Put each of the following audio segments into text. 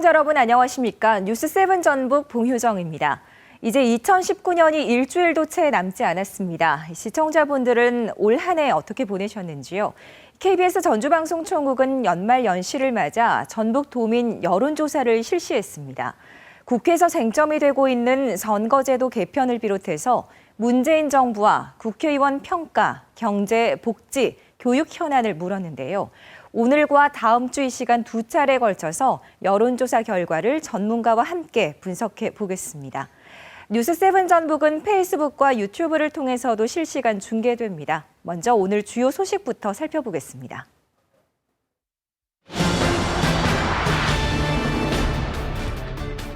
시청자 여러분 안녕하십니까? 뉴스7 전북 봉효정입니다. 이제 2019년이 일주일도 채 남지 않았습니다. 시청자분들은 올 한 해 어떻게 보내셨는지요? KBS 전주방송총국은 연말 연시를 맞아 전북 도민 여론조사를 실시했습니다. 국회에서 쟁점이 되고 있는 선거제도 개편을 비롯해서 문재인 정부와 국회의원 평가, 경제, 복지, 교육 현안을 물었는데요. 오늘과 다음 주 이 시간 두 차례에 걸쳐서 여론조사 결과를 전문가와 함께 분석해 보겠습니다. 뉴스7 전북은 페이스북과 유튜브를 통해서도 실시간 중계됩니다. 먼저 오늘 주요 소식부터 살펴보겠습니다.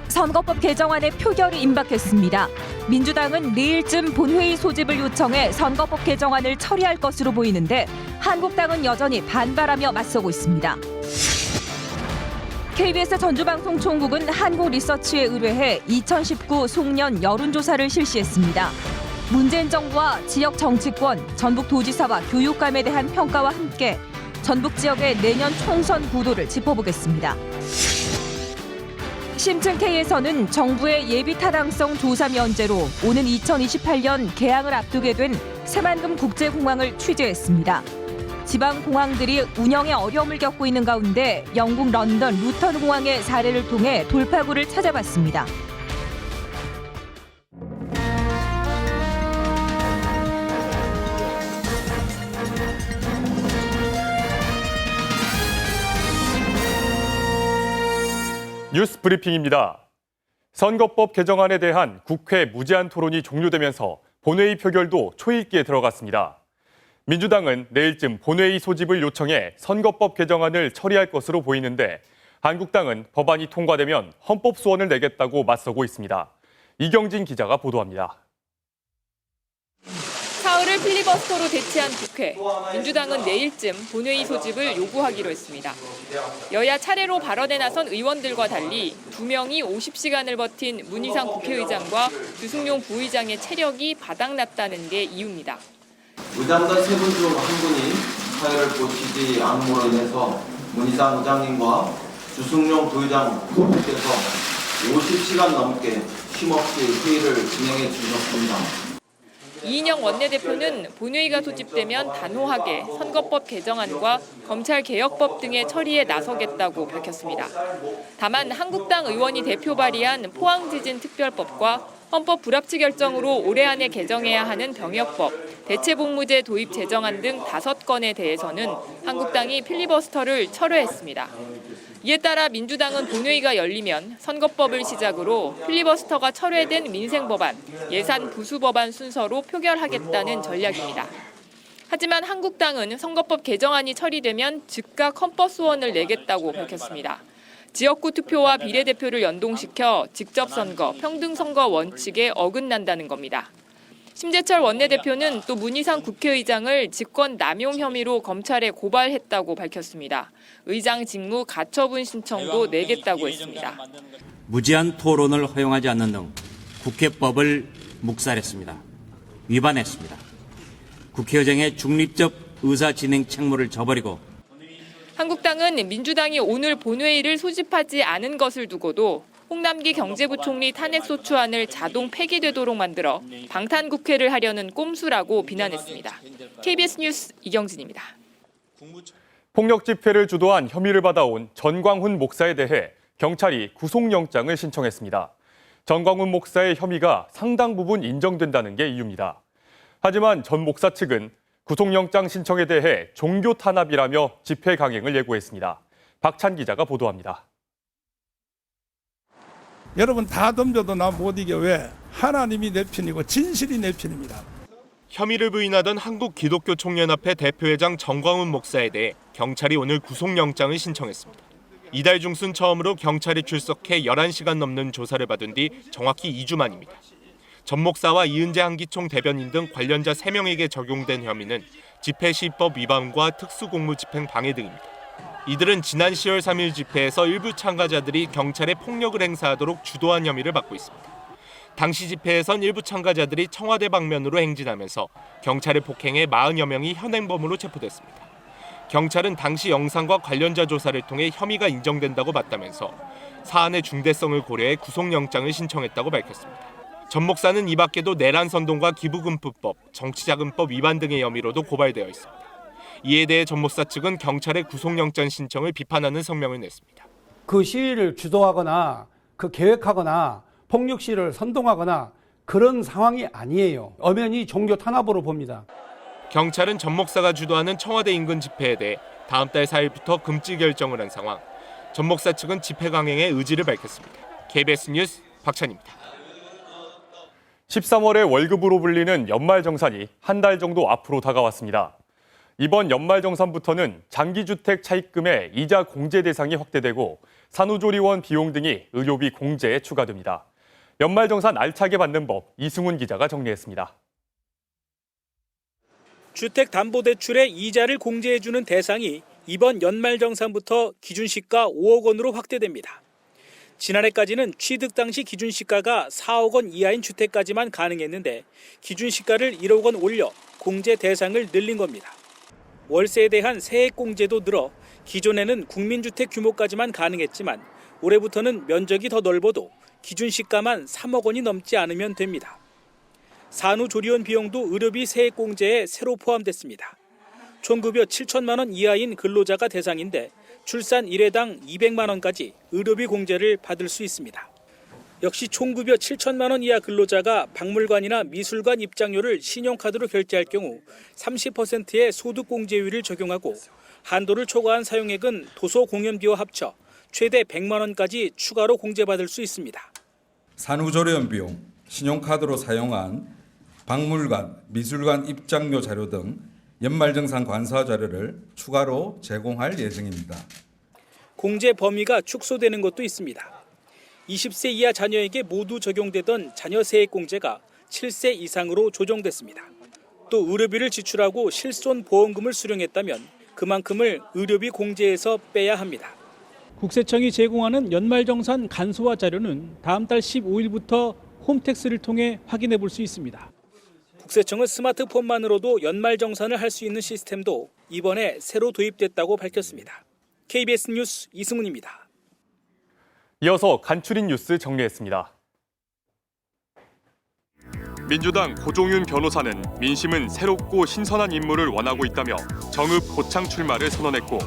선거법 개정안의 표결이 임박했습니다. 민주당은 내일쯤 본회의 소집을 요청해 선거법 개정안을 처리할 것으로 보이는데 한국당은 여전히 반발하며 맞서고 있습니다. KBS 전주방송총국은 한국리서치에 의뢰해 2019 송년 여론조사를 실시했습니다. 문재인 정부와 지역 정치권, 전북도지사와 교육감에 대한 평가와 함께 전북 지역의 내년 총선 구도를 짚어보겠습니다. 심층K에서는 정부의 예비 타당성 조사 면제로 오는 2028년 개항을 앞두게 된 새만금 국제공항을 취재했습니다. 지방 공항들이 운영에 어려움을 겪고 있는 가운데 영국 런던 루턴 공항의 사례를 통해 돌파구를 찾아봤습니다. 뉴스 브리핑입니다. 선거법 개정안에 대한 국회 무제한 토론이 종료되면서 본회의 표결도 초읽기에 들어갔습니다. 민주당은 내일쯤 본회의 소집을 요청해 선거법 개정안을 처리할 것으로 보이는데 한국당은 법안이 통과되면 헌법 소원을 내겠다고 맞서고 있습니다. 이경진 기자가 보도합니다. 사흘을 필리버스터로 대치한 국회. 민주당은 내일쯤 본회의 소집을 요구하기로 했습니다. 여야 차례로 발언에 나선 의원들과 달리 2명이 50시간을 버틴 문희상 국회의장과 유승용 부의장의 체력이 바닥났다는 게 이유입니다. 의장단 세 분 중 한 분이 사회를 보시지 않음으로 인해서 문희상 의장님과 유승용 부의장 소속께서 50시간 넘게 쉼없이 회의를 진행해 주셨습니다. 이인영 원내대표는 본회의가 소집되면 단호하게 선거법 개정안과 검찰개혁법 등의 처리에 나서겠다고 밝혔습니다. 다만 한국당 의원이 대표 발의한 포항지진특별법과 헌법 불합치 결정으로 올해 안에 개정해야 하는 병역법, 대체복무제 도입 제정안 등 5건에 대해서는 한국당이 필리버스터를 철회했습니다. 이에 따라 민주당은 본회의가 열리면 선거법을 시작으로 필리버스터가 철회된 민생법안, 예산 부수법안 순서로 표결하겠다는 전략입니다. 하지만 한국당은 선거법 개정안이 처리되면 즉각 헌법 소원을 내겠다고 밝혔습니다. 지역구 투표와 비례대표를 연동시켜 직접선거, 평등선거 원칙에 어긋난다는 겁니다. 심재철 원내대표는 또 문희상 국회의장을 직권 남용 혐의로 검찰에 고발했다고 밝혔습니다. 의장 직무 가처분 신청도 내겠다고 했습니다. 무제한 토론을 허용하지 않는 등 국회법을 묵살했습니다. 위반했습니다. 국회의장의 중립적 의사 진행 책무를 저버리고 한국당은 민주당이 오늘 본회의를 소집하지 않은 것을 두고도 홍남기 경제부총리 탄핵소추안을 자동 폐기되도록 만들어 방탄국회를 하려는 꼼수라고 비난했습니다. KBS 뉴스 이경진입니다. 폭력 집회를 주도한 혐의를 받아온 전광훈 목사에 대해 경찰이 구속영장을 신청했습니다. 전광훈 목사의 혐의가 상당 부분 인정된다는 게 이유입니다. 하지만 전 목사 측은 구속영장 신청에 대해 종교 탄압이라며 집회 강행을 예고했습니다. 박찬 기자가 보도합니다. 여러분 다 덤벼도 나 못 이겨. 왜? 하나님이 내 편이고 진실이 내 편입니다. 혐의를 부인하던 한국기독교총연합회 대표회장 전광훈 목사에 대해 경찰이 오늘 구속영장을 신청했습니다. 이달 중순 처음으로 경찰이 출석해 11시간 넘는 조사를 받은 뒤 정확히 2주 만입니다. 전 목사와 이은재 한기총 대변인 등 관련자 3명에게 적용된 혐의는 집회시법 위반과 특수공무집행 방해 등입니다. 이들은 지난 10월 3일 집회에서 일부 참가자들이 경찰에 폭력을 행사하도록 주도한 혐의를 받고 있습니다. 당시 집회에선 일부 참가자들이 청와대 방면으로 행진하면서 경찰을 폭행해 40여 명이 현행범으로 체포됐습니다. 경찰은 당시 영상과 관련자 조사를 통해 혐의가 인정된다고 봤다면서 사안의 중대성을 고려해 구속영장을 신청했다고 밝혔습니다. 전 목사는 이 밖에도 내란 선동과 기부금품법, 정치자금법 위반 등의 혐의로도 고발되어 있습니다. 이에 대해 전 목사 측은 경찰의 구속영장 신청을 비판하는 성명을 냈습니다. 그 시위를 주도하거나 그 계획하거나 폭력 시위를 선동하거나 그런 상황이 아니에요. 엄연히 종교 탄압으로 봅니다. 경찰은 전 목사가 주도하는 청와대 인근 집회에 대해 다음 달 4일부터 금지 결정을 한 상황. 전 목사 측은 집회 강행의 의지를 밝혔습니다. KBS 뉴스 박찬입니다. 13월의 월급으로 불리는 연말정산이 한 달 정도 앞으로 다가왔습니다. 이번 연말정산부터는 장기주택 차입금의 이자 공제 대상이 확대되고 산후조리원 비용 등이 의료비 공제에 추가됩니다. 연말정산 알차게 받는 법 이승훈 기자가 정리했습니다. 주택담보대출의 이자를 공제해주는 대상이 이번 연말정산부터 기준시가 5억 원으로 확대됩니다. 지난해까지는 취득 당시 기준시가가 4억 원 이하인 주택까지만 가능했는데 기준시가를 1억 원 올려 공제 대상을 늘린 겁니다. 월세에 대한 세액공제도 늘어 기존에는 국민주택 규모까지만 가능했지만 올해부터는 면적이 더 넓어도 기준시가만 3억 원이 넘지 않으면 됩니다. 산후조리원 비용도 의료비 세액공제에 새로 포함됐습니다. 총급여 7천만 원 이하인 근로자가 대상인데 출산 1회당 200만 원까지 의료비 공제를 받을 수 있습니다. 역시 총급여 7천만 원 이하 근로자가 박물관이나 미술관 입장료를 신용카드로 결제할 경우 30%의 소득공제율을 적용하고 한도를 초과한 사용액은 도서공연비와 합쳐 최대 100만 원까지 추가로 공제받을 수 있습니다. 산후조리원 비용, 신용카드로 사용한 박물관, 미술관 입장료 자료 등 연말정산 관사 자료를 추가로 제공할 예정입니다. 공제 범위가 축소되는 것도 있습니다. 20세 이하 자녀에게 모두 적용되던 자녀 세액 공제가 7세 이상으로 조정됐습니다. 또 의료비를 지출하고 실손 보험금을 수령했다면 그만큼을 의료비 공제에서 빼야 합니다. 국세청이 제공하는 연말정산 간소화 자료는 다음 달 15일부터 홈택스를 통해 확인해 볼 수 있습니다. 국세청은 스마트폰만으로도 연말정산을 할 수 있는 시스템도 이번에 새로 도입됐다고 밝혔습니다. KBS 뉴스 이승훈입니다. 이어서 간추린 뉴스 정리했습니다. 민주당 고종윤 변호사는 민심은 새롭고 신선한 인물을 원하고 있다며 정읍 고창 출마를 선언했고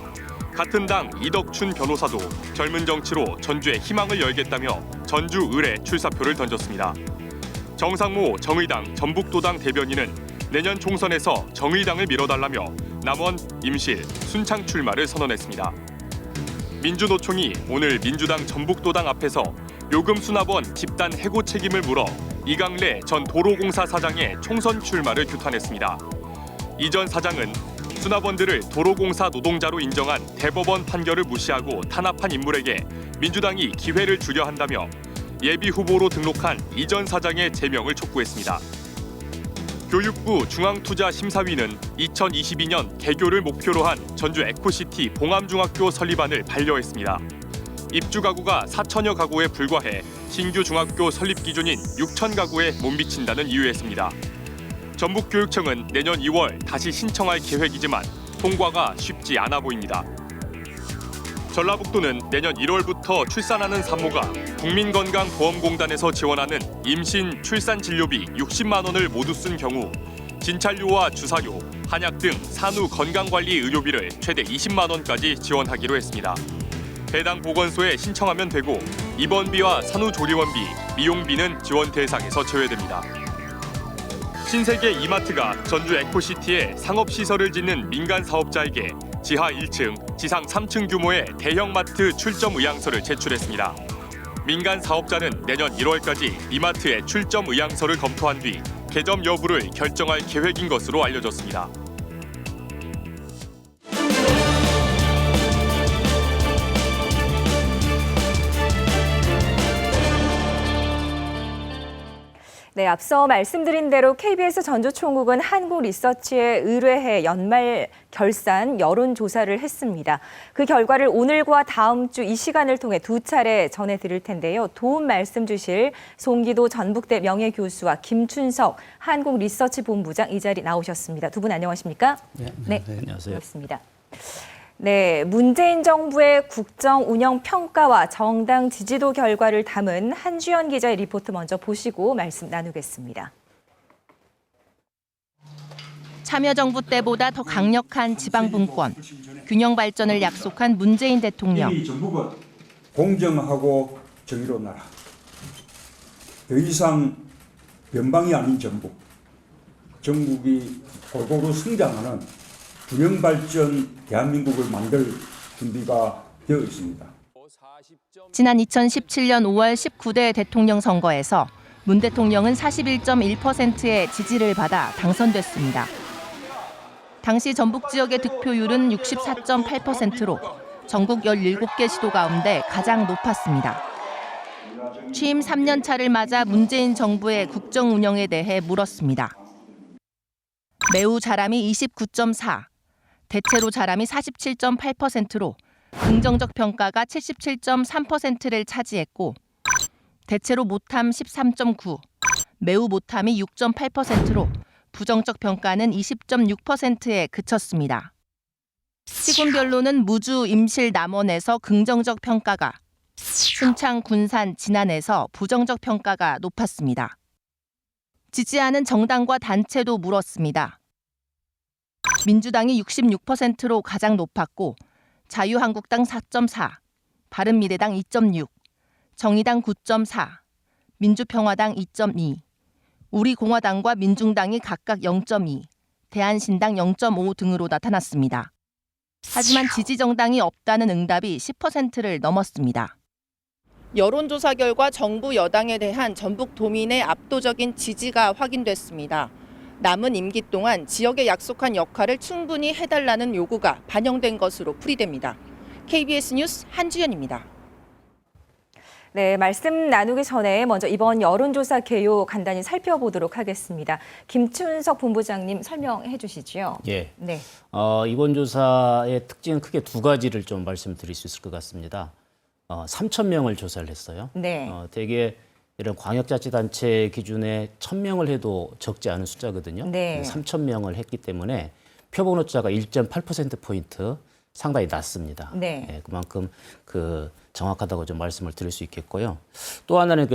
같은 당 이덕춘 변호사도 젊은 정치로 전주에 희망을 열겠다며 전주 을에 출사표를 던졌습니다. 정상모 정의당 전북도당 대변인은 내년 총선에서 정의당을 밀어달라며 남원, 임실, 순창 출마를 선언했습니다. 민주노총이 오늘 민주당 전북도당 앞에서 요금 수납원 집단 해고 책임을 물어 이강래 전 도로공사 사장의 총선 출마를 규탄했습니다. 이 전 사장은 수납원들을 도로공사 노동자로 인정한 대법원 판결을 무시하고 탄압한 인물에게 민주당이 기회를 주려 한다며 예비 후보로 등록한 이 전 사장의 제명을 촉구했습니다. 교육부 중앙투자심사위는 2022년 개교를 목표로 한 전주 에코시티 봉암중학교 설립안을 반려했습니다. 입주 가구가 4천여 가구에 불과해 신규 중학교 설립 기준인 6천 가구에 못 미친다는 이유였습니다. 전북교육청은 내년 2월 다시 신청할 계획이지만 통과가 쉽지 않아 보입니다. 전라북도는 내년 1월부터 출산하는 산모가 국민건강보험공단에서 지원하는 임신, 출산 진료비 60만 원을 모두 쓴 경우 진찰료와 주사료, 한약 등 산후 건강관리 의료비를 최대 20만 원까지 지원하기로 했습니다. 해당 보건소에 신청하면 되고 입원비와 산후조리원비, 미용비는 지원 대상에서 제외됩니다. 신세계 이마트가 전주 에코시티에 상업시설을 짓는 민간 사업자에게 지하 1층, 지상 3층 규모의 대형마트 출점 의향서를 제출했습니다. 민간 사업자는 내년 1월까지 이마트의 출점 의향서를 검토한 뒤 개점 여부를 결정할 계획인 것으로 알려졌습니다. 네, 앞서 말씀드린 대로 KBS 전주총국은 한국리서치에 의뢰해 연말 결산 여론조사를 했습니다. 그 결과를 오늘과 다음 주 이 시간을 통해 두 차례 전해드릴 텐데요. 도움 말씀 주실 송기도 전북대 명예교수와 김춘석 한국리서치본부장 이 자리 나오셨습니다. 두 분 안녕하십니까? 네, 안녕하세요. 반갑습니다. 네, 문재인 정부의 국정 운영 평가와 정당 지지도 결과를 담은 한주연 기자의 리포트 먼저 보시고 말씀 나누겠습니다. 참여정부 때보다 더 강력한 지방분권, 균형 발전을 약속한 문재인 대통령. 이 정부가 공정하고 정의로운 나라. 더 이상 변방이 아닌 전북. 전국이 골고루 성장하는 균형 발전 대한민국을 만들 준비가 되어 있습니다. 지난 2017년 5월 19대 대통령 선거에서 문 대통령은 41.1%의 지지를 받아 당선됐습니다. 당시 전북 지역의 득표율은 64.8%로 전국 17개 시도 가운데 가장 높았습니다. 취임 3년 차를 맞아 문재인 정부의 국정 운영에 대해 물었습니다. 매우 잘함이 29.4, 대체로 잘함이 47.8%로 긍정적 평가가 77.3%를 차지했고 대체로 못함 13.9, 매우 못함이 6.8%로 부정적 평가는 20.6%에 그쳤습니다. 시군별로는 무주, 임실, 남원에서 긍정적 평가가, 순창, 군산, 진안에서 부정적 평가가 높았습니다. 지지하는 정당과 단체도 물었습니다. 민주당이 66%로 가장 높았고 자유한국당 4.4, 바른미래당 2.6, 정의당 9.4, 민주평화당 2.2, 우리공화당과 민중당이 각각 0.2, 대한신당 0.5 등으로 나타났습니다. 하지만 지지정당이 없다는 응답이 10%를 넘었습니다. 여론조사 결과 정부 여당에 대한 전북 도민의 압도적인 지지가 확인됐습니다. 남은 임기 동안 지역에 약속한 역할을 충분히 해달라는 요구가 반영된 것으로 풀이됩니다. KBS 뉴스 한주연입니다. 네, 말씀 나누기 전에 먼저 이번 여론조사 개요 간단히 살펴보도록 하겠습니다. 김춘석 본부장님 설명해 주시죠. 예. 네. 이번 조사의 특징은 크게 두 가지를 좀 말씀드릴 수 있을 것 같습니다. 3,000명을 조사를 했어요. 네. 되게 이런 광역자치단체 기준에 1,000명을 해도 적지 않은 숫자거든요. 네. 3,000명을 했기 때문에 표본 오차가 1.8%포인트 상당히 낮습니다. 네. 예, 그만큼 정확하다고 좀 말씀을 드릴 수 있겠고요. 또 하나는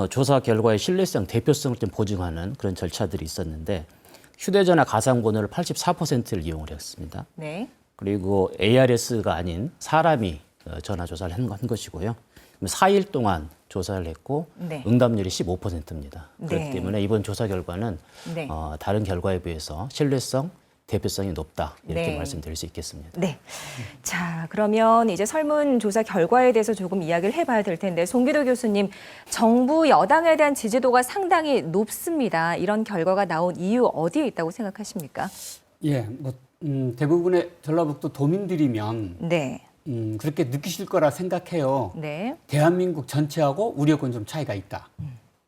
조사 결과의 신뢰성, 대표성을 좀 보증하는 그런 절차들이 있었는데 휴대전화 가상번호를 84%를 이용을 했습니다. 네. 그리고 ARS가 아닌 사람이 전화 조사를 한 것이고요. 4일 동안 조사를 했고 네. 응답률이 15%입니다. 그렇기 네. 때문에 이번 조사 결과는 네. 다른 결과에 비해서 신뢰성, 대표성이 높다 이렇게 네. 말씀드릴 수 있겠습니다. 네. 자, 그러면 이제 설문조사 결과에 대해서 조금 이야기를 해봐야 될 텐데 송기도 교수님, 정부 여당에 대한 지지도가 상당히 높습니다. 이런 결과가 나온 이유 어디에 있다고 생각하십니까? 예, 대부분의 전라북도 도민들이면 네. 그렇게 느끼실 거라 생각해요. 네. 대한민국 전체하고 우리하고는 좀 차이가 있다.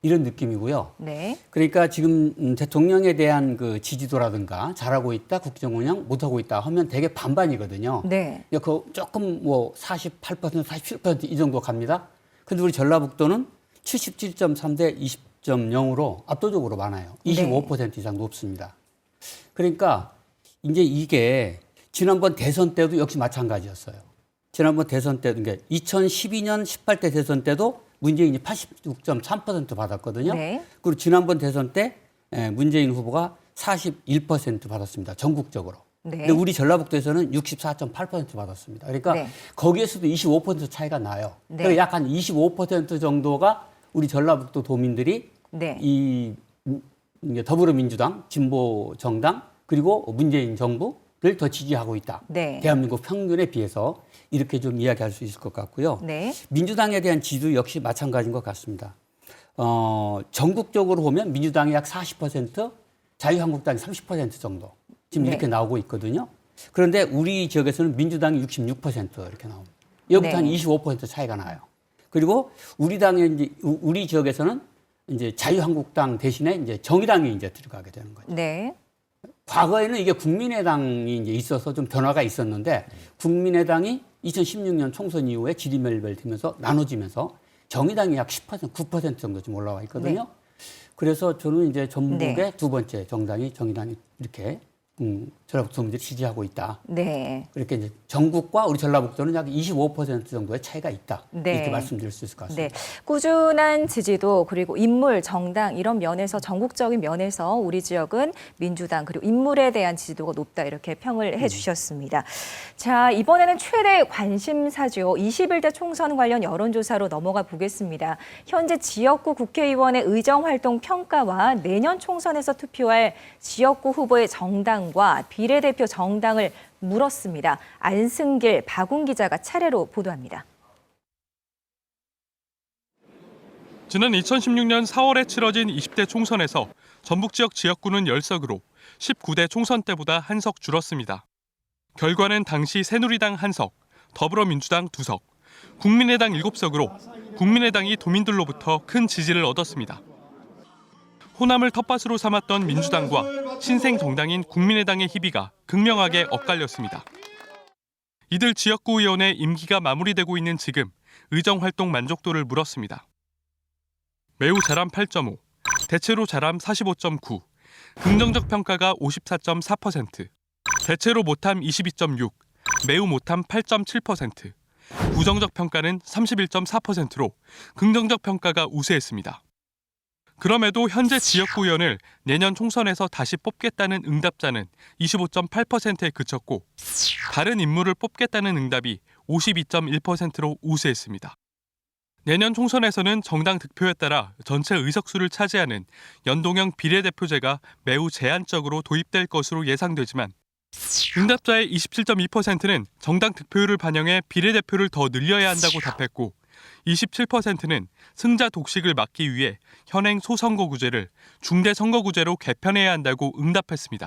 이런 느낌이고요. 네. 그러니까 지금 대통령에 대한 그 지지도라든가 잘하고 있다, 국정 운영 못하고 있다 하면 되게 반반이거든요. 네. 그 조금 48%, 47% 이 정도 갑니다. 근데 우리 전라북도는 77.3 대 20.0으로 압도적으로 많아요. 25% 이상 높습니다. 그러니까 이제 이게 지난번 대선 때도 역시 마찬가지였어요. 지난번 대선 때도, 그러니까 2012년 18대 대선 때도 문재인이 86.3% 받았거든요. 네. 그리고 지난번 대선 때 문재인 후보가 41% 받았습니다. 전국적으로. 네. 근데 우리 전라북도에서는 64.8% 받았습니다. 그러니까 네. 거기에서도 25% 차이가 나요. 네. 그러니까 약 한 25% 정도가 우리 전라북도 도민들이 네. 이 더불어민주당, 진보 정당 그리고 문재인 정부를 더 지지하고 있다. 네. 대한민국 평균에 비해서 이렇게 좀 이야기할 수 있을 것 같고요. 네. 민주당에 대한 지지도 역시 마찬가지인 것 같습니다. 전국적으로 보면 민주당이 약 40%, 자유한국당이 30% 정도 지금 네. 이렇게 나오고 있거든요. 그런데 우리 지역에서는 민주당이 66% 이렇게 나옵니다. 여기부터 네. 한 25% 차이가 나요. 그리고 우리 지역에서는 이제 자유한국당 대신에 이제 정의당이 이제 들어가게 되는 거죠. 네. 과거에는 이게 국민의당이 이제 있어서 좀 변화가 있었는데 국민의당이 2016년 총선 이후에 지리멸별되면서 나눠지면서 정의당이 약 10%, 9% 정도 좀 올라와 있거든요. 네. 그래서 저는 이제 전북의 네. 두 번째 정당이 정의당이 이렇게 전라북도민들이 지지하고 있다. 네. 그렇게 이제 전국과 우리 전라북도는 약 25% 정도의 차이가 있다. 네. 이렇게 말씀드릴 수 있을 것 같습니다. 네. 꾸준한 지지도 그리고 인물, 정당 이런 면에서 전국적인 면에서 우리 지역은 민주당 그리고 인물에 대한 지지도가 높다 이렇게 평을 해주셨습니다. 자, 이번에는 최대 관심사죠. 21대 총선 관련 여론조사로 넘어가 보겠습니다. 현재 지역구 국회의원의 의정활동 평가와 내년 총선에서 투표할 지역구 후보의 정당과 비례대표 정당을 물었습니다. 안승길, 박웅 기자가 차례로 보도합니다. 지난 2016년 4월에 치러진 20대 총선에서 전북 지역 지역구는 10석으로 19대 총선 때보다 한 석 줄었습니다. 결과는 당시 새누리당 1석, 더불어민주당 2석, 국민의당 7석으로 국민의당이 도민들로부터 큰 지지를 얻었습니다. 호남을 텃밭으로 삼았던 민주당과 신생 정당인 국민의당의 희비가 극명하게 엇갈렸습니다. 이들 지역구 의원의 임기가 마무리되고 있는 지금 의정활동 만족도를 물었습니다. 매우 잘함 8.5, 대체로 잘함 45.9, 긍정적 평가가 54.4%, 대체로 못함 22.6, 매우 못함 8.7%, 부정적 평가는 31.4%로 긍정적 평가가 우세했습니다. 그럼에도 현재 지역구 의원을 내년 총선에서 다시 뽑겠다는 응답자는 25.8%에 그쳤고 다른 인물을 뽑겠다는 응답이 52.1%로 우세했습니다. 내년 총선에서는 정당 득표에 따라 전체 의석수를 차지하는 연동형 비례대표제가 매우 제한적으로 도입될 것으로 예상되지만 응답자의 27.2%는 정당 득표율을 반영해 비례대표를 더 늘려야 한다고 답했고 27%는 승자 독식을 막기 위해 현행 소선거구제를 중대선거구제로 개편해야 한다고 응답했습니다.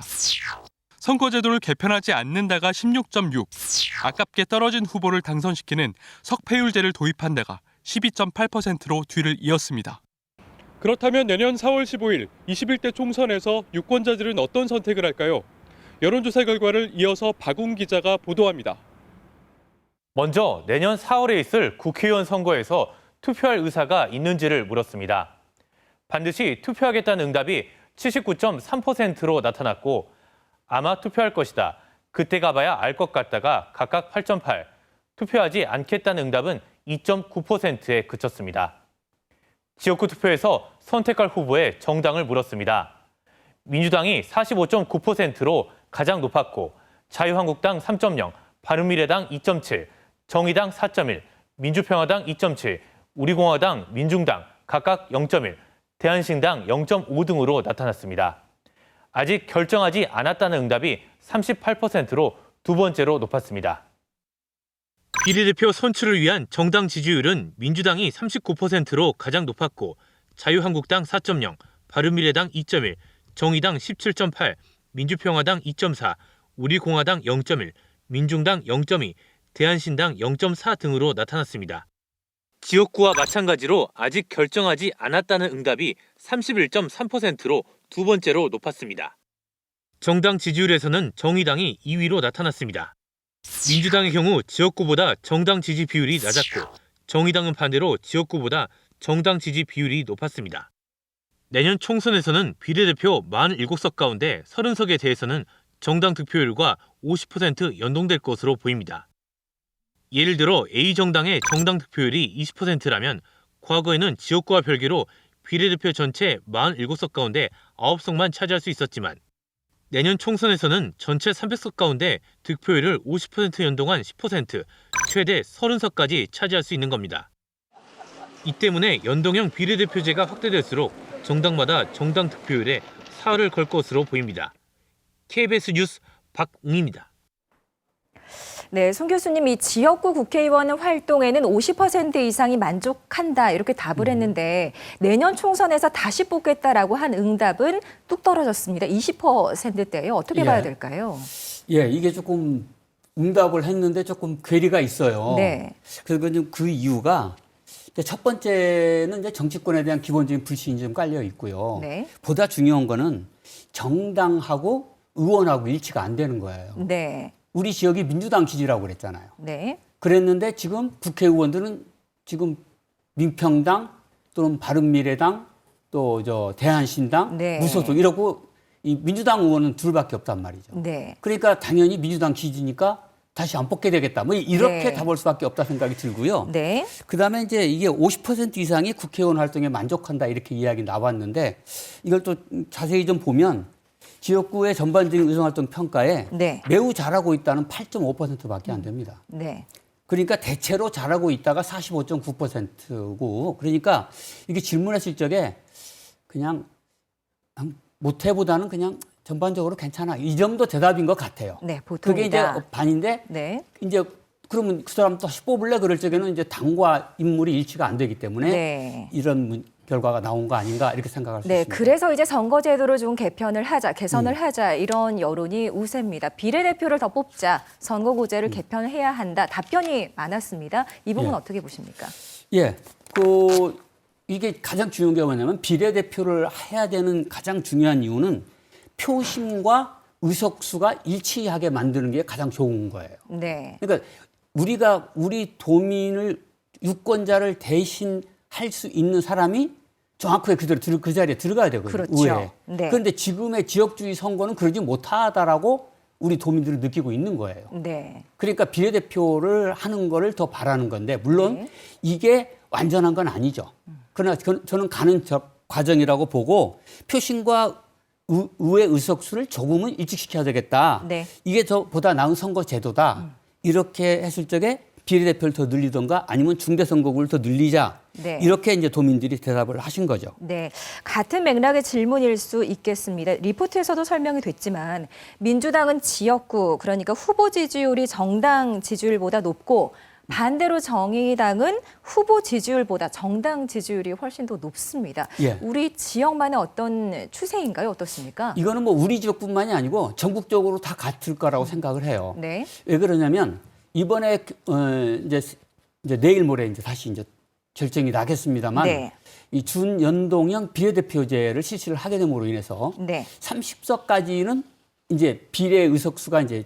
선거제도를 개편하지 않는다가 16.6, 아깝게 떨어진 후보를 당선시키는 석패율제를 도입한다가 12.8%로 뒤를 이었습니다. 그렇다면 내년 4월 15일 21대 총선에서 유권자들은 어떤 선택을 할까요? 여론조사 결과를 이어서 박웅 기자가 보도합니다. 먼저 내년 4월에 있을 국회의원 선거에서 투표할 의사가 있는지를 물었습니다. 반드시 투표하겠다는 응답이 79.3%로 나타났고 아마 투표할 것이다. 그때 가봐야 알 것 같다가 각각 8.8, 투표하지 않겠다는 응답은 2.9%에 그쳤습니다. 지역구 투표에서 선택할 후보의 정당을 물었습니다. 민주당이 45.9%로 가장 높았고 자유한국당 3.0, 바른미래당 2.7, 정의당 4.1, 민주평화당 2.7, 우리공화당, 민중당 각각 0.1, 대한신당 0.5 등으로 나타났습니다. 아직 결정하지 않았다는 응답이 38%로 두 번째로 높았습니다. 비례대표 선출을 위한 정당 지지율은 민주당이 39%로 가장 높았고 자유한국당 4.0, 바른미래당 2.1, 정의당 17.8, 민주평화당 2.4, 우리공화당 0.1, 민중당 0.2, 대한신당 0.4 등으로 나타났습니다. 지역구와 마찬가지로 아직 결정하지 않았다는 응답이 31.3%로 두 번째로 높았습니다. 정당 지지율에서는 정의당이 2위로 나타났습니다. 민주당의 경우 지역구보다 정당 지지 비율이 낮았고 정의당은 반대로 지역구보다 정당 지지 비율이 높았습니다. 내년 총선에서는 비례대표 47석 가운데 30석에 대해서는 정당 득표율과 50% 연동될 것으로 보입니다. 예를 들어 A정당의 정당 득표율이 20%라면 과거에는 지역구와 별개로 비례대표 전체 47석 가운데 9석만 차지할 수 있었지만 내년 총선에서는 전체 300석 가운데 득표율을 50% 연동한 10%, 최대 30석까지 차지할 수 있는 겁니다. 이 때문에 연동형 비례대표제가 확대될수록 정당마다 정당 득표율에 사활을 걸 것으로 보입니다. KBS 뉴스 박웅입니다. 네, 송 교수님, 이 지역구 국회의원 활동에는 50% 이상이 만족한다 이렇게 답을 했는데 내년 총선에서 다시 뽑겠다라고 한 응답은 뚝 떨어졌습니다. 20%대예요. 어떻게 봐야 될까요? 예, 이게 조금 응답을 했는데 조금 괴리가 있어요. 네. 그래서 그 이유가 첫 번째는 이제 정치권에 대한 기본적인 불신이 좀 깔려 있고요. 네. 보다 중요한 거는 정당하고 의원하고 일치가 안 되는 거예요. 네. 우리 지역이 민주당 지지라고 그랬잖아요. 네. 그랬는데 지금 국회의원들은 지금 민평당 또는 바른미래당 또 대한신당, 네. 무소속 이러고 이 민주당 의원은 둘밖에 없단 말이죠. 네. 그러니까 당연히 민주당 지지니까 다시 안 뽑게 되겠다. 뭐 이렇게 네. 답할 수밖에 없다 생각이 들고요. 네. 그다음에 이제 이게 50% 이상이 국회의원 활동에 만족한다 이렇게 이야기 나왔는데 이걸 또 자세히 좀 보면 지역구의 전반적인 의정활동 평가에 네. 매우 잘하고 있다는 8.5%밖에 안 됩니다. 네. 그러니까 대체로 잘하고 있다가 45.9%고 그러니까 이게 질문했을 적에 그냥 못해보다는 그냥 전반적으로 괜찮아. 이 정도 대답인 것 같아요. 네, 보통이다. 그게 이제 반인데 네. 이제 그러면 그 사람 또 다시 뽑을래 그럴 적에는 이제 당과 인물이 일치가 안 되기 때문에 네. 이런 결과가 나온 거 아닌가 이렇게 생각할 수 네, 있습니다. 그래서 이제 선거제도를 좀 개편을 하자, 개선을 하자 이런 여론이 우세입니다. 비례대표를 더 뽑자, 선거구제를 개편해야 한다. 답변이 많았습니다. 이 부분 예. 어떻게 보십니까? 예, 이게 가장 중요한 게 뭐냐면 비례대표를 해야 되는 가장 중요한 이유는 표심과 의석수가 일치하게 만드는 게 가장 좋은 거예요. 네. 그러니까 우리 도민을 유권자를 대신 할 수 있는 사람이 정확하게 그대로 그 자리에 들어가야 되거든요. 그렇죠. 의회에. 네. 그런데 지금의 지역주의 선거는 그러지 못하다라고 우리 도민들은 느끼고 있는 거예요. 네. 그러니까 비례대표를 하는 거를 더 바라는 건데 물론 네. 이게 완전한 건 아니죠. 그러나 저는 가는 과정이라고 보고 표심과 의회 의석수를 조금은 일찍시켜야 되겠다. 네. 이게 보다 나은 선거 제도다. 이렇게 했을 적에 비례대표를 더 늘리던가 아니면 중대선거구를 더 늘리자. 네. 이렇게 이제 도민들이 대답을 하신 거죠. 네, 같은 맥락의 질문일 수 있겠습니다. 리포트에서도 설명이 됐지만 민주당은 지역구, 그러니까 후보 지지율이 정당 지지율보다 높고 반대로 정의당은 후보 지지율보다 정당 지지율이 훨씬 더 높습니다. 예. 우리 지역만의 어떤 추세인가요? 어떻습니까? 이거는 뭐 우리 지역뿐만이 아니고 전국적으로 다 같을 거라고 생각을 해요. 네. 왜 그러냐면 이번에 이제 내일 모레 이제 다시 이제 결정이 나겠습니다만 네. 이 준연동형 비례대표제를 실시를 하게 됨으로 인해서 네. 30석까지는 이제 비례 의석수가 이제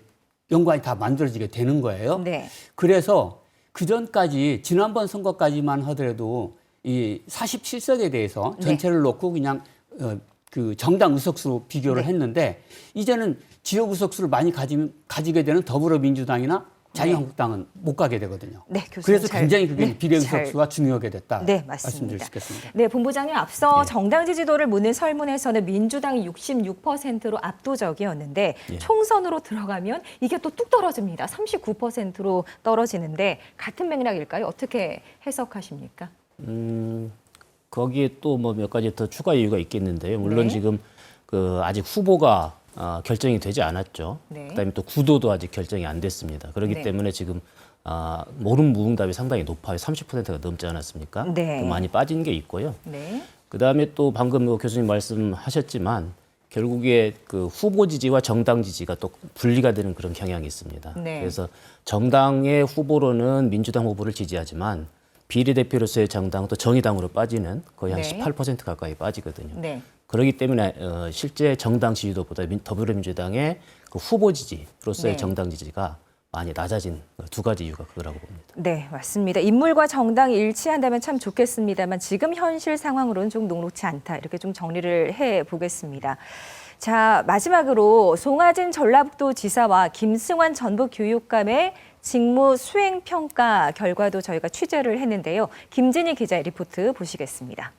연관이 다 만들어지게 되는 거예요. 네. 그래서 그 전까지 지난번 선거까지만 하더라도 이 47석에 대해서 전체를 놓고 그냥 그 정당 의석수로 비교를 네. 했는데 이제는 지역 의석수를 많이 가지게 되는 더불어민주당이나 자유한국당은 못 가게 되거든요. 네, 교수님 그래서 잘- 굉장히 그게 네, 비례 잘- 의석수가 중요하게 됐다. 네, 맞습니다. 말씀드릴 수 있겠습니다. 네, 본부장님 앞서 정당 지지도를 묻는 설문에서는 민주당이 66%로 압도적이었는데 총선으로 들어가면 이게 또 뚝 떨어집니다. 39%로 떨어지는데 같은 맥락일까요? 어떻게 해석하십니까? 거기에 또 뭐 몇 가지 더 추가 이유가 있겠는데요. 물론 네. 지금 아직 후보가 결정이 되지 않았죠. 네. 그다음에 또 구도도 아직 결정이 안 됐습니다. 그렇기 네. 때문에 지금 모름 무응답이 상당히 높아요. 30%가 넘지 않았습니까? 네. 또 많이 빠진 게 있고요. 네. 그다음에 또 방금 교수님 말씀하셨지만 결국에 그 후보 지지와 정당 지지가 또 분리가 되는 그런 경향이 있습니다. 네. 그래서 정당의 후보로는 민주당 후보를 지지하지만 비례대표로서의 정당 또 정의당으로 빠지는 거의 한 네. 18% 가까이 빠지거든요. 네. 그렇기 때문에 실제 정당 지지도보다 더불어민주당의 그 후보 지지로서의 네. 정당 지지가 많이 낮아진 두 가지 이유가 그거라고 봅니다. 네, 맞습니다. 인물과 정당이 일치한다면 참 좋겠습니다만 지금 현실 상황으로는 좀 녹록치 않다. 이렇게 좀 정리를 해보겠습니다. 자, 마지막으로 송하진 전라북도 지사와 김승환 전북교육감의 직무 수행 평가 결과도 저희가 취재를 했는데요. 김진희 기자의 리포트 보시겠습니다.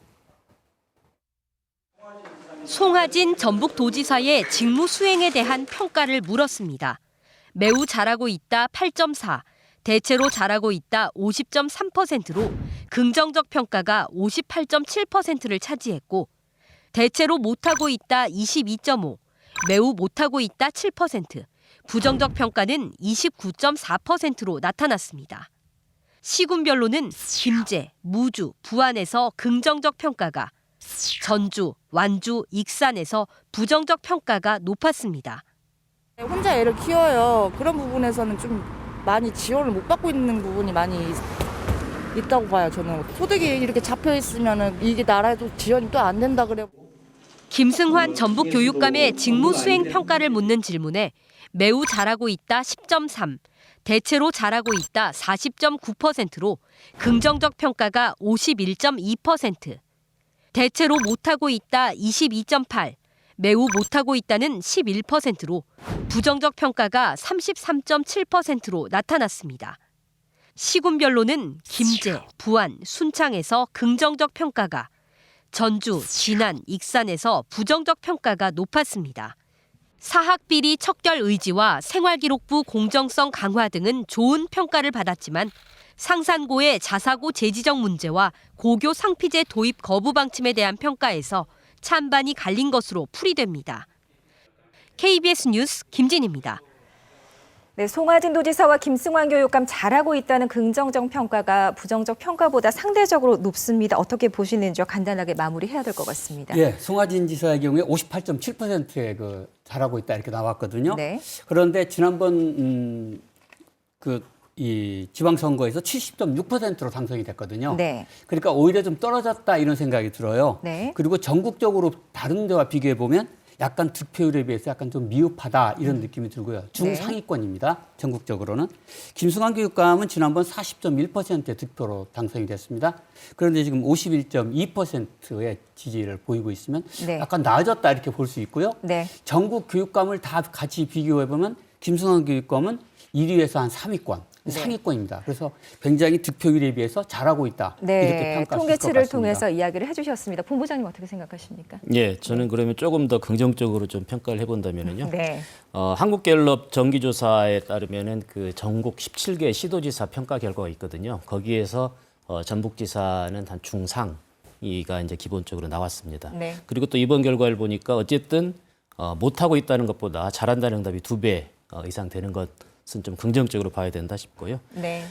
송하진 전북도지사의 직무 수행에 대한 평가를 물었습니다. 매우 잘하고 있다 8.4, 대체로 잘하고 있다 50.3%로 긍정적 평가가 58.7%를 차지했고 대체로 못하고 있다 22.5, 매우 못하고 있다 7%, 부정적 평가는 29.4%로 나타났습니다. 시군별로는 김제, 무주, 부안에서 긍정적 평가가, 전주, 완주, 익산에서 부정적 평가가 높았습니다. 혼자 애를 키워요. 그런 부분에서는 좀 많이 지원을 못 받고 있는 부분이 많이 있다고 봐요. 저는 소득이 이렇게 잡혀 있으면 이게 나라에도 지원이 또 안 된다 그래요. 김승환 전북교육감의 직무 수행 평가를 묻는 질문에 매우 잘하고 있다 10.3, 대체로 잘하고 있다 40.9%로 긍정적 평가가 51.2%, 대체로 못하고 있다 22.8, 매우 못하고 있다는 11%로 부정적 평가가 33.7%로 나타났습니다. 시군별로는 김제, 부안, 순창에서 긍정적 평가가, 전주, 진안, 익산에서 부정적 평가가 높았습니다. 사학비리 척결 의지와 생활기록부 공정성 강화 등은 좋은 평가를 받았지만 상산고의 자사고 재지정 문제와 고교 상피제 도입 거부 방침에 대한 평가에서 찬반이 갈린 것으로 풀이됩니다. KBS 뉴스 김진입니다. 네, 송하진 도지사와 김승환 교육감 잘하고 있다는 긍정적 평가가 부정적 평가보다 상대적으로 높습니다. 어떻게 보시는지요? 간단하게 마무리해야 될 것 같습니다. 예, 송하진 지사의 경우에 58.7%의 잘하고 있다 이렇게 나왔거든요. 네. 그런데 지난번 이 지방선거에서 70.6%로 당선이 됐거든요. 네. 그러니까 오히려 좀 떨어졌다 이런 생각이 들어요. 네. 그리고 전국적으로 다른 데와 비교해 보면 약간 득표율에 비해서 약간 좀 미흡하다 이런 느낌이 들고요. 중상위권입니다. 전국적으로는. 김승환 교육감은 지난번 40.1%의 득표로 당선이 됐습니다. 그런데 지금 51.2%의 지지를 보이고 있으면 네. 약간 나아졌다 이렇게 볼 수 있고요. 네. 전국 교육감을 다 같이 비교해 보면 김승환 교육감은 1위에서 한 3위권. 네. 상위권입니다. 그래서 굉장히 득표율에 비해서 잘하고 있다. 이렇게 네, 평가할 수 있을 것 통계치를 같습니다. 통해서 이야기를 해주셨습니다. 본부장님 어떻게 생각하십니까? 예, 저는 그러면 조금 더 긍정적으로 좀 평가를 해본다면요. 네. 한국갤럽 정기조사에 따르면은 그 전국 17개 시도지사 평가 결과가 있거든요. 거기에서 전북지사는 한 중상이가 이제 기본적으로 나왔습니다. 네. 그리고 또 이번 결과를 보니까 어쨌든 못하고 있다는 것보다 잘한다는 응답이 2배 이상 되는 것은 좀 긍정적으로 봐야 된다 싶고요. 네.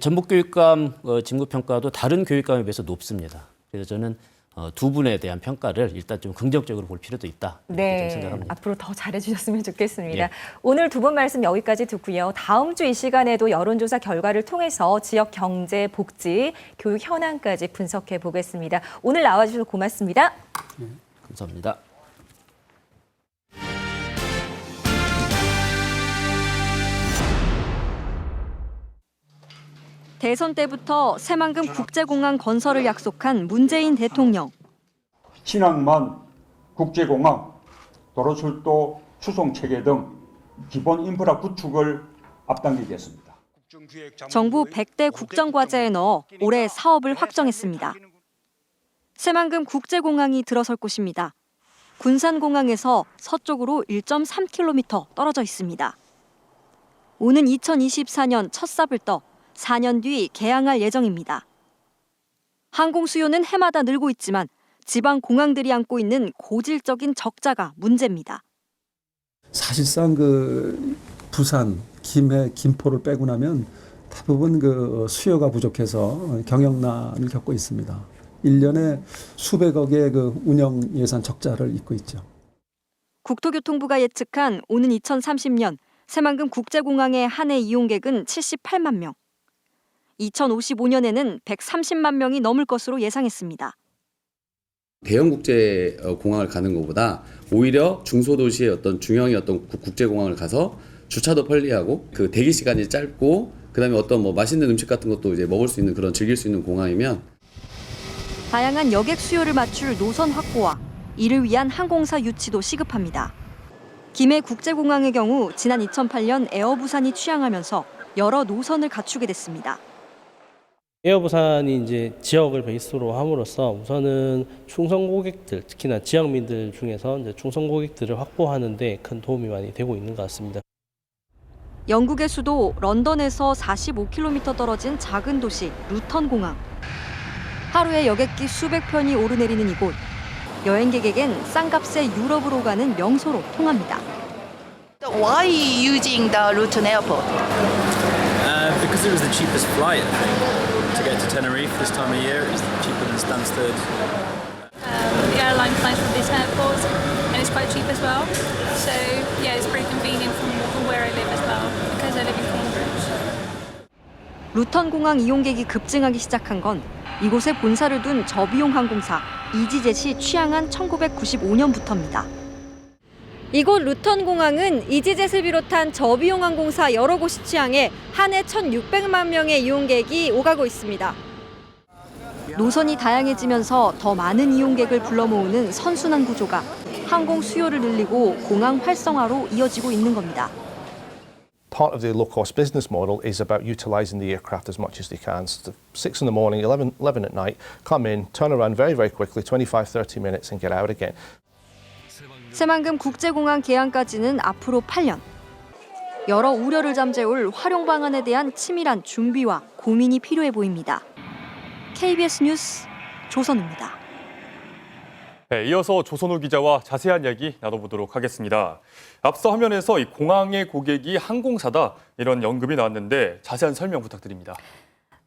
전북교육감 직무평가도 다른 교육감에 비해서 높습니다. 그래서 저는 두 분에 대한 평가를 일단 좀 긍정적으로 볼 필요도 있다. 이렇게 좀 생각합니다. 앞으로 더 잘해주셨으면 좋겠습니다. 예. 오늘 두 분 말씀 여기까지 듣고요. 다음 주 이 시간에도 여론조사 결과를 통해서 지역 경제, 복지, 교육 현안까지 분석해 보겠습니다. 오늘 나와주셔서 고맙습니다. 감사합니다. 대선 때부터 새만금 국제공항 건설을 약속한 문재인 대통령. 신항만, 국제공항, 도로출도, 수송체계 등 기본 인프라 구축을 앞당기겠습니다. 정부 100대 국정과제에 넣어 올해 사업을 확정했습니다. 새만금 국제공항이 들어설 곳입니다. 군산공항에서 서쪽으로 1.3km 떨어져 있습니다. 오는 2024년 첫 삽을 떠 4년 뒤 개항할 예정입니다. 항공 수요는 해마다 늘고 있지만 지방 공항들이 안고 있는 고질적인 적자가 문제입니다. 사실상 부산, 김해, 김포를 빼고 나면 대부분 수요가 부족해서 경영난을 겪고 있습니다. 1년에 수백억의 운영 예산 적자를 잇고 있죠. 국토교통부가 예측한 오는 2030년 새만금 국제공항의 한 해 이용객은 78만 명. 2055년에는 130만 명이 넘을 것으로 예상했습니다. 대형 국제 공항을 가는 것보다 오히려 중소도시의 어떤 중형의 어떤 국제공항을 가서 주차도 편리하고 대기 시간이 짧고 그다음에 어떤 맛있는 음식 같은 것도 이제 먹을 수 있는 그런 즐길 수 있는 공항이면 다양한 여객 수요를 맞출 노선 확보와 이를 위한 항공사 유치도 시급합니다. 김해 국제공항의 경우 지난 2008년 에어부산이 취항하면서 여러 노선을 갖추게 됐습니다. 에어부산이 이제 지역을 베이스로 함으로써 우선은 충성 고객들, 특히나 지역민들 중에서 이제 충성 고객들을 확보하는 데 큰 도움이 많이 되고 있는 것 같습니다. 영국의 수도 런던에서 45km 떨어진 작은 도시 루턴 공항. 하루에 여객기 수백 편이 오르내리는 이곳. 여행객에겐 싼값에 유럽으로 가는 명소로 통합니다. Why using the Luton Airport? Because it was the cheapest flight, I think. To get to Tenerife this time of year, it's cheaper than Stansted. The airline flies from this airport, and it's quite cheap as well. So yeah, it's pretty convenient from where I live as well, because I live in Cambridge. 루턴 공항 이용객이 급증하기 시작한 건 이곳에 본사를 둔 저비용 항공사 이지젯이 취항한 1995년부터입니다. 이곳 루턴 공항은 이지젯을 비롯한 저비용 항공사 여러 곳이 취항해 한 해 1,600만 명의 이용객이 오가고 있습니다. 노선이 다양해지면서 더 많은 이용객을 불러 모으는 선순환 구조가 항공 수요를 늘리고 공항 활성화로 이어지고 있는 겁니다. Part of the low-cost business model is about utilising the aircraft as much as they can. So 6 in the morning, 11 at night, come in, turn around very, very quickly, 25, 30 minutes and get out again. 새만금 국제공항 개항까지는 앞으로 8년. 여러 우려를 잠재울 활용 방안에 대한 치밀한 준비와 고민이 필요해 보입니다. KBS 뉴스 조선우입니다. 네, 이어서 조선우 기자와 자세한 이야기 나눠보도록 하겠습니다. 앞서 화면에서 이 공항의 고객이 항공사다 이런 언급이 나왔는데 자세한 설명 부탁드립니다.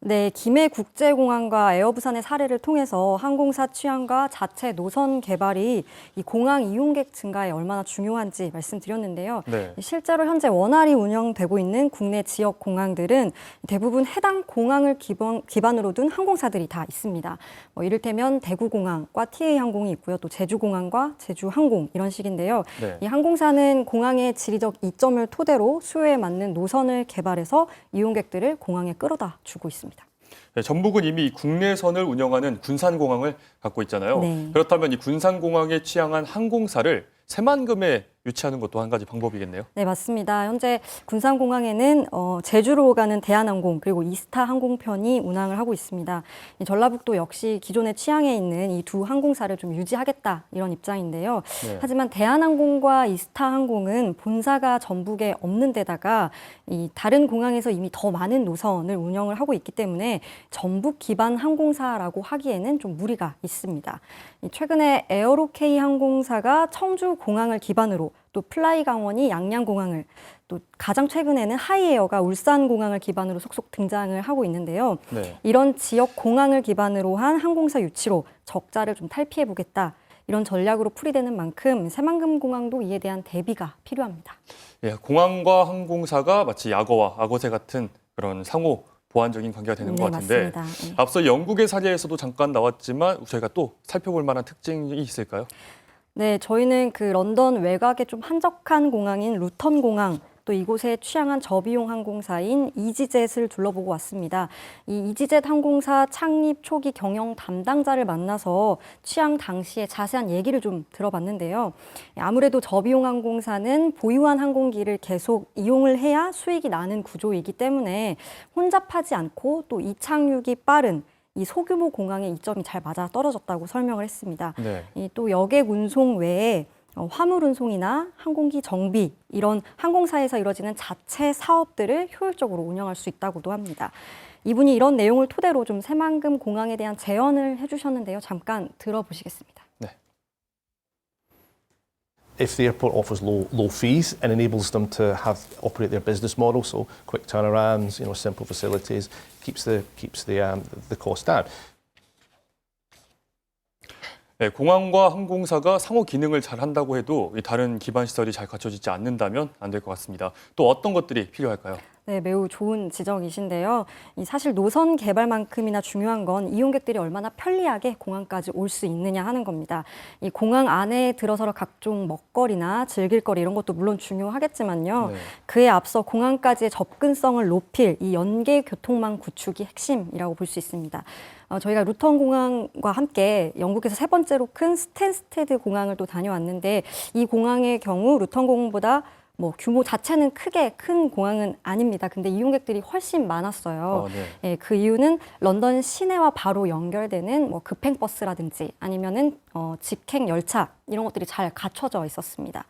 네, 김해 국제공항과 에어부산의 사례를 통해서 항공사 취향과 자체 노선 개발이 이 공항 이용객 증가에 얼마나 중요한지 말씀드렸는데요. 네. 실제로 현재 원활히 운영되고 있는 국내 지역 공항들은 대부분 해당 공항을 기반으로 둔 항공사들이 다 있습니다. 이를테면 대구공항과 TA항공이 있고요. 또 제주공항과 제주항공 이런 식인데요. 네. 이 항공사는 공항의 지리적 이점을 토대로 수요에 맞는 노선을 개발해서 이용객들을 공항에 끌어다 주고 있습니다. 네, 전북은 이미 국내선을 운영하는 군산공항을 갖고 있잖아요. 네. 그렇다면 이 군산공항에 취향한 항공사를 새만금에 유치하는 것도 한 가지 방법이겠네요. 네, 맞습니다. 현재 군산공항에는 제주로 가는 대한항공 그리고 이스타 항공편이 운항을 하고 있습니다. 전라북도 역시 기존의 취향에 있는 이 두 항공사를 좀 유지하겠다 이런 입장인데요. 네. 하지만 대한항공과 이스타 항공은 본사가 전북에 없는 데다가 이 다른 공항에서 이미 더 많은 노선을 운영을 하고 있기 때문에 전북 기반 항공사라고 하기에는 좀 무리가 있습니다. 최근에 에어로케이 항공사가 청주 공항을 기반으로 또 플라이강원이 양양공항을 또 가장 최근에는 하이에어가 울산공항을 기반으로 속속 등장을 하고 있는데요. 네. 이런 지역 공항을 기반으로 한 항공사 유치로 적자를 좀 탈피해보겠다. 이런 전략으로 풀이되는 만큼 새만금공항도 이에 대한 대비가 필요합니다. 예, 공항과 항공사가 마치 약어와 악어새 같은 그런 상호 보완적인 관계가 되는 것 같은데 맞습니다. 네. 앞서 영국의 사례에서도 잠깐 나왔지만 저희가 또 살펴볼 만한 특징이 있을까요? 네, 저희는 그 런던 외곽에 좀 한적한 공항인 루턴 공항, 또 이곳에 취향한 저비용 항공사인 이지젯을 둘러보고 왔습니다. 이 이지젯 항공사 창립 초기 경영 담당자를 만나서 취향 당시의 자세한 얘기를 좀 들어봤는데요. 아무래도 저비용 항공사는 보유한 항공기를 계속 이용을 해야 수익이 나는 구조이기 때문에 혼잡하지 않고 또 이착륙이 빠른 이 소규모 공항의 이점이 잘 맞아 떨어졌다고 설명을 했습니다. 네. 또 여객 운송 외에 화물 운송이나 항공기 정비 이런 항공사에서 이뤄지는 자체 사업들을 효율적으로 운영할 수 있다고도 합니다. 이분이 이런 내용을 토대로 좀 새만금 공항에 대한 제언을 해주셨는데요. 잠깐 들어보시겠습니다. 네. If the airport offers low fees and enables them to operate their business model, so quick turnarounds, simple facilities, keeps the cost down. 네, 공항과 항공사가 상호 기능을 잘 한다고 해도 이 다른 기반 시설이 잘 갖춰지지 않는다면 안 될 것 같습니다. 또 어떤 것들이 필요할까요? 네, 매우 좋은 지적이신데요. 사실 노선 개발만큼이나 중요한 건 이용객들이 얼마나 편리하게 공항까지 올 수 있느냐 하는 겁니다. 이 공항 안에 들어서 각종 먹거리나 즐길거리 이런 것도 물론 중요하겠지만요. 네. 그에 앞서 공항까지의 접근성을 높일 이 연계 교통망 구축이 핵심이라고 볼 수 있습니다. 저희가 루턴 공항과 함께 영국에서 세 번째로 큰 스탠스테드 공항을 또 다녀왔는데 이 공항의 경우 루턴 공항보다 규모 자체는 크게 큰 공항은 아닙니다. 근데 이용객들이 훨씬 많았어요. 네. 예, 그 이유는 런던 시내와 바로 연결되는 급행버스라든지 아니면은 직행 열차 이런 것들이 잘 갖춰져 있었습니다.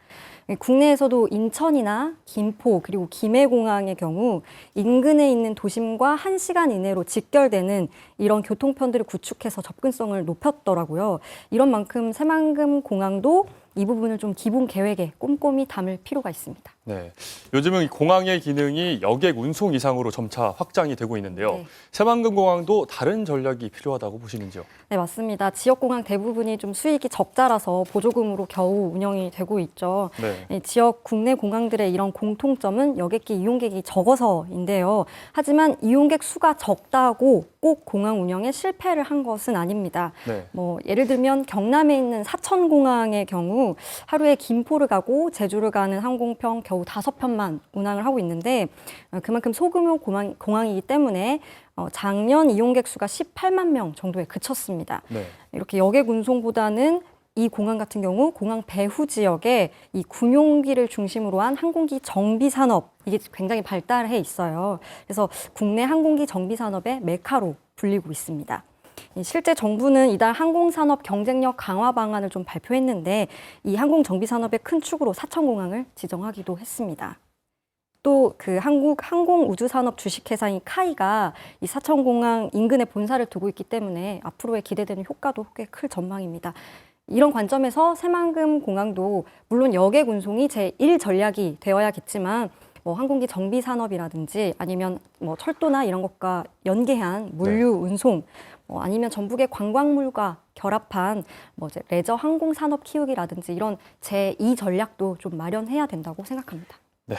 국내에서도 인천이나 김포 그리고 김해공항의 경우 인근에 있는 도심과 1시간 이내로 직결되는 이런 교통편들을 구축해서 접근성을 높였더라고요. 이런 만큼 새만금 공항도 이 부분을 좀 기본 계획에 꼼꼼히 담을 필요가 있습니다. 네, 요즘은 이 공항의 기능이 여객 운송 이상으로 점차 확장이 되고 있는데요. 네. 새만금 공항도 다른 전략이 필요하다고 보시는지요? 네, 맞습니다. 지역공항 대부분이 좀 수익이 적자라서 보조금으로 겨우 운영이 되고 있죠. 네. 지역 국내 공항들의 이런 공통점은 여객기 이용객이 적어서인데요. 하지만 이용객 수가 적다고 꼭 공항 운영에 실패를 한 것은 아닙니다. 네. 예를 들면 경남에 있는 사천공항의 경우 하루에 김포를 가고 제주를 가는 항공편 겨우 5편만 운항을 하고 있는데 그만큼 소규모 공항이기 때문에 작년 이용객 수가 18만 명 정도에 그쳤습니다. 네. 이렇게 여객 운송보다는 이 공항 같은 경우 공항 배후 지역에 이 군용기를 중심으로 한 항공기 정비 산업 이게 굉장히 발달해 있어요. 그래서 국내 항공기 정비 산업의 메카로 불리고 있습니다. 실제 정부는 이달 항공산업 경쟁력 강화 방안을 좀 발표했는데 이 항공 정비 산업의 큰 축으로 사천공항을 지정하기도 했습니다. 또 그 한국 항공우주산업 주식회사인 카이가 이 사천공항 인근에 본사를 두고 있기 때문에 앞으로의 기대되는 효과도 꽤 클 전망입니다. 이런 관점에서 새만금 공항도 물론 역의 운송이 제1 전략이 되어야겠지만 뭐 항공기 정비 산업이라든지 아니면 뭐 철도나 이런 것과 연계한 물류 운송 아니면 전북의 관광물과 결합한 뭐 이제 레저 항공 산업 키우기라든지 이런 제2 전략도 좀 마련해야 된다고 생각합니다. 네,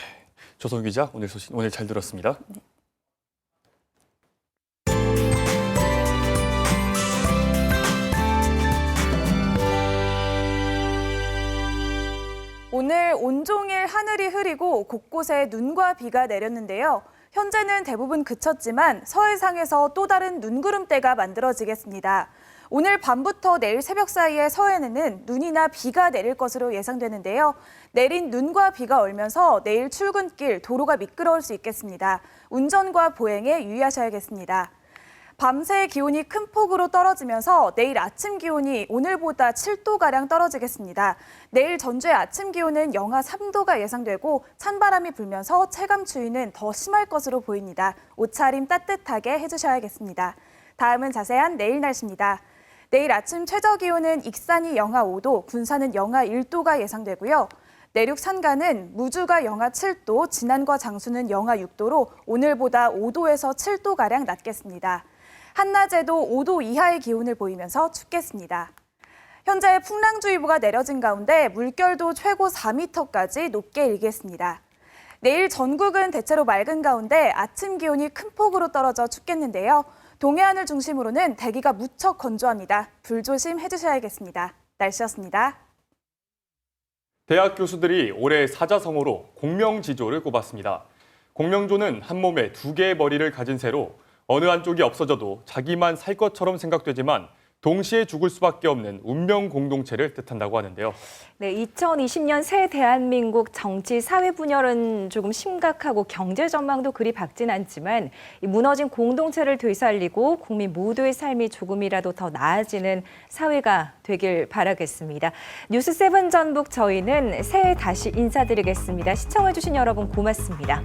조성 기자 오늘 소식 오늘 잘 들었습니다. 네. 오늘 온종일 하늘이 흐리고 곳곳에 눈과 비가 내렸는데요. 현재는 대부분 그쳤지만 서해상에서 또 다른 눈구름대가 만들어지겠습니다. 오늘 밤부터 내일 새벽 사이에 서해안에는 눈이나 비가 내릴 것으로 예상되는데요. 내린 눈과 비가 얼면서 내일 출근길 도로가 미끄러울 수 있겠습니다. 운전과 보행에 유의하셔야겠습니다. 밤새 기온이 큰 폭으로 떨어지면서 내일 아침 기온이 오늘보다 7도가량 떨어지겠습니다. 내일 전주의 아침 기온은 영하 3도가 예상되고 찬바람이 불면서 체감 추위는 더 심할 것으로 보입니다. 옷차림 따뜻하게 해주셔야겠습니다. 다음은 자세한 내일 날씨입니다. 내일 아침 최저 기온은 익산이 영하 5도, 군산은 영하 1도가 예상되고요. 내륙 산간은 무주가 영하 7도, 진안과 장수는 영하 6도로 오늘보다 5도에서 7도가량 낮겠습니다. 한낮에도 5도 이하의 기온을 보이면서 춥겠습니다. 현재 풍랑주의보가 내려진 가운데 물결도 최고 4m까지 높게 일겠습니다. 내일 전국은 대체로 맑은 가운데 아침 기온이 큰 폭으로 떨어져 춥겠는데요. 동해안을 중심으로는 대기가 무척 건조합니다. 불조심 해주셔야겠습니다. 날씨였습니다. 대학 교수들이 올해 사자성어로 공명지조를 꼽았습니다. 공명조는 한 몸에 2개의 머리를 가진 새로 어느 한쪽이 없어져도 자기만 살 것처럼 생각되지만 동시에 죽을 수밖에 없는 운명 공동체를 뜻한다고 하는데요. 네, 2020년 새 대한민국 정치 사회 분열은 조금 심각하고 경제 전망도 그리 밝진 않지만 이 무너진 공동체를 되살리고 국민 모두의 삶이 조금이라도 더 나아지는 사회가 되길 바라겠습니다. 뉴스7 전북 저희는 새해 다시 인사드리겠습니다. 시청해주신 여러분 고맙습니다.